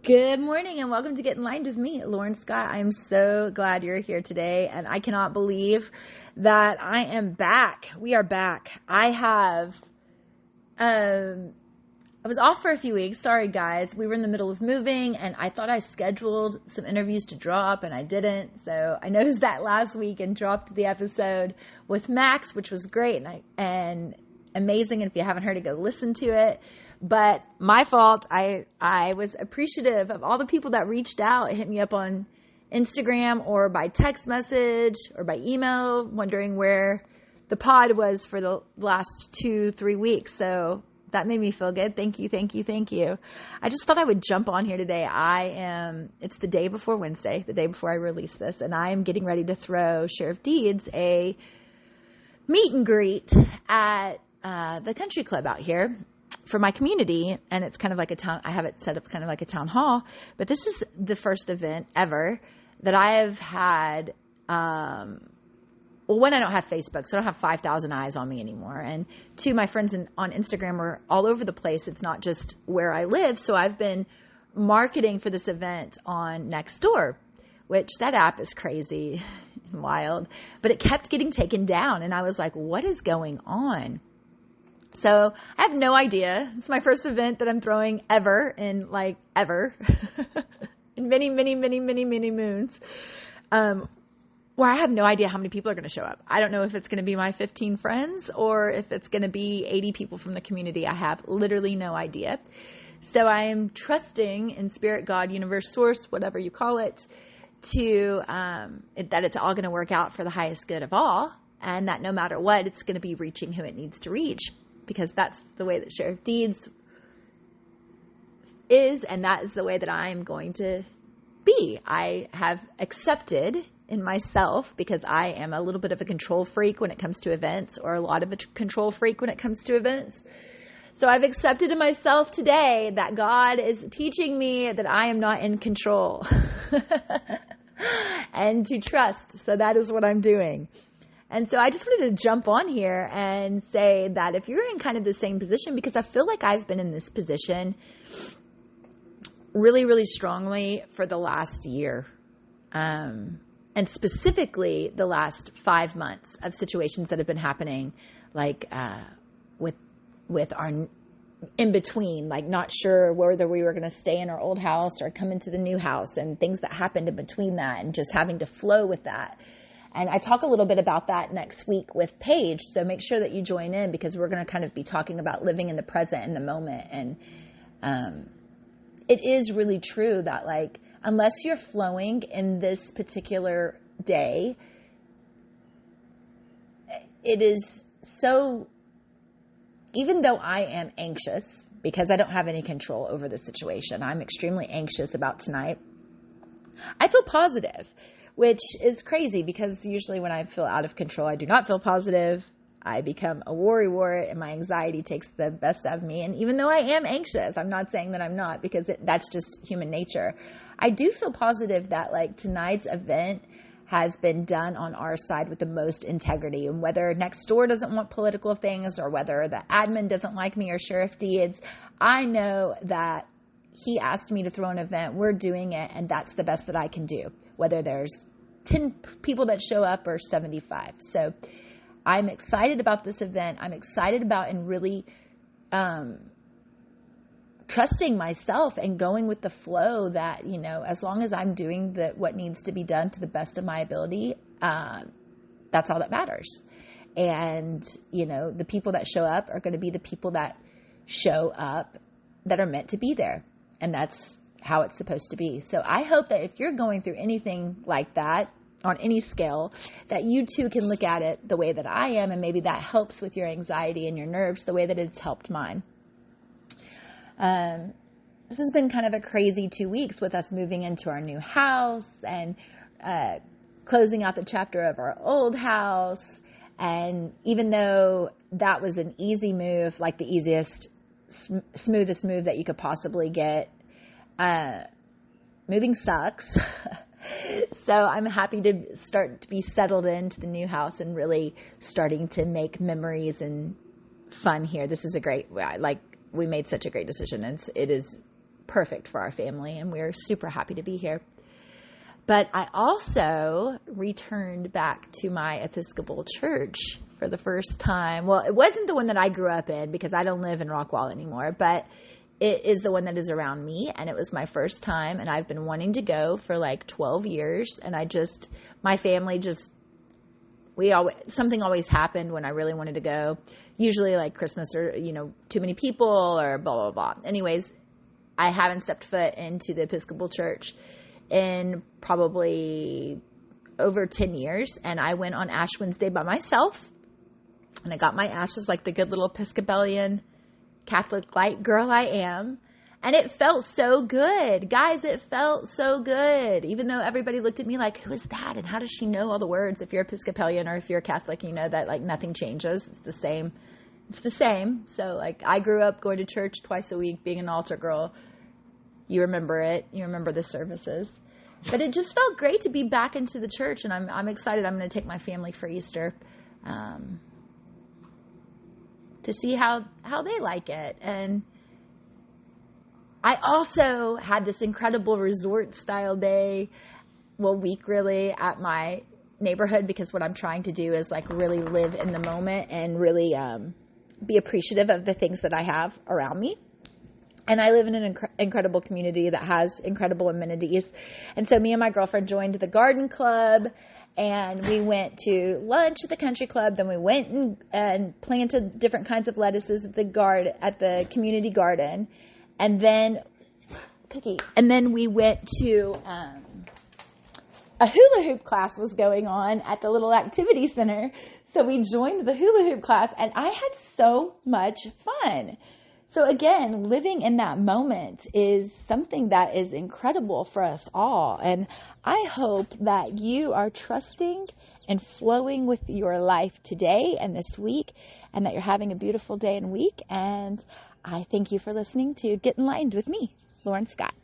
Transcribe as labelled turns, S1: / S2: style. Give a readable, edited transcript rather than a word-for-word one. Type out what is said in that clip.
S1: Good morning and welcome to Get in Line with me, Lauren Scott. I am so glad you're here today, and I cannot believe that I am back. We are back. I was off for a few weeks. Sorry, guys. We were in the middle of moving, and I thought I scheduled some interviews to drop, and I didn't. So I noticed that last week and dropped the episode with Max, which was great and amazing. And if you haven't heard it, go listen to it. But my fault. I was appreciative of all the people that reached out, hit me up on Instagram or by text message or by email, wondering where the pod was for the last 2-3 weeks. So that made me feel good. Thank you, thank you, thank you. I just thought I would jump on here today. It's the day before Wednesday, the day before I release this, and I am getting ready to throw Sheriff Deeds a meet and greet at the country club out here for my community. And it's kind of like I have it set up kind of like a town hall, but this is the first event ever that I have had. One, I don't have Facebook, so I don't have 5,000 eyes on me anymore. And two, my friends on Instagram are all over the place. It's not just where I live. So I've been marketing for this event on Nextdoor, which that app is crazy and wild, but it kept getting taken down. And I was like, what is going on? So I have no idea. It's my first event that I'm throwing ever in many, many, many, many, many moons. Where I have no idea how many people are going to show up. I don't know if it's going to be my 15 friends or if it's going to be 80 people from the community. I have literally no idea. So I am trusting in Spirit, God, Universe, Source, whatever you call it, that it's all going to work out for the highest good of all, and that no matter what, it's going to be reaching who it needs to reach, because that's the way that Sheriff Deeds is, and that is the way that I'm going to be. I have accepted in myself, because I am a little bit of a control freak when it comes to events, or a lot of a control freak when it comes to events. So I've accepted in myself today that God is teaching me that I am not in control and to trust. So that is what I'm doing. And so I just wanted to jump on here and say that if you're in kind of the same position, because I feel like I've been in this position really, really strongly for the last year. And specifically the last 5 months of situations that have been happening, like with our in between, like not sure whether we were going to stay in our old house or come into the new house, and things that happened in between that, and just having to flow with that. And I talk a little bit about that next week with Paige, so make sure that you join in, because we're going to kind of be talking about living in the present, in the moment. And it is really true that, like, unless you're flowing in this particular day, it is so, even though I am anxious because I don't have any control over the situation, I'm extremely anxious about tonight, I feel positive, which is crazy, because usually when I feel out of control, I do not feel positive. I become a worrywart, and my anxiety takes the best of me. And even though I am anxious, I'm not saying that I'm not, because that's just human nature. I do feel positive that, like, tonight's event has been done on our side with the most integrity. And whether Nextdoor doesn't want political things, or whether the admin doesn't like me, or Sheriff Deeds, I know that he asked me to throw an event. We're doing it, and that's the best that I can do, whether there's 10 people that show up or 75. So I'm excited about this event. I'm excited about and really trusting myself and going with the flow that, you know, as long as I'm doing what needs to be done to the best of my ability, that's all that matters. And, you know, the people that show up are going to be the people that show up that are meant to be there. And that's how it's supposed to be. So I hope that if you're going through anything like that, on any scale, that you too can look at it the way that I am, and maybe that helps with your anxiety and your nerves the way that it's helped mine. This has been kind of a crazy 2 weeks with us moving into our new house and closing out the chapter of our old house. And even though that was an easy move, like the easiest, smoothest move that you could possibly get, moving sucks. So I'm happy to start to be settled into the new house and really starting to make memories and fun here. This is we made such a great decision. It is perfect for our family, and we're super happy to be here. But I also returned back to my Episcopal church for the first time. Well, it wasn't the one that I grew up in because I don't live in Rockwall anymore, but it is the one that is around me, and it was my first time, and I've been wanting to go for like 12 years, and my family something always happened when I really wanted to go, usually like Christmas or, too many people or blah, blah, blah. Anyways, I haven't stepped foot into the Episcopal church in probably over 10 years. And I went on Ash Wednesday by myself, and I got my ashes like the good little Episcopalian Catholic light girl I am. And it felt so good. Guys, it felt so good. Even though everybody looked at me like, who is that? And how does she know all the words? If you're Episcopalian or if you're Catholic, you know that like nothing changes. It's the same. It's the same. So like I grew up going to church twice a week, being an altar girl. You remember it. You remember the services. But it just felt great to be back into the church. And I'm excited. I'm going to take my family for Easter to see how they like it. And I also had this incredible resort style week really at my neighborhood, because what I'm trying to do is like really live in the moment and really be appreciative of the things that I have around me. And I live in an incredible community that has incredible amenities. And so me and my girlfriend joined the garden club, and we went to lunch at the country club. Then we went and planted different kinds of lettuces at the community garden. And then we went to a hula hoop class was going on at the little activity center. So we joined the hula hoop class, and I had so much fun. So again, living in that moment is something that is incredible for us all. And I hope that you are trusting and flowing with your life today and this week, and that you're having a beautiful day and week. And I thank you for listening to Get Enlightened with me, Lauren Scott.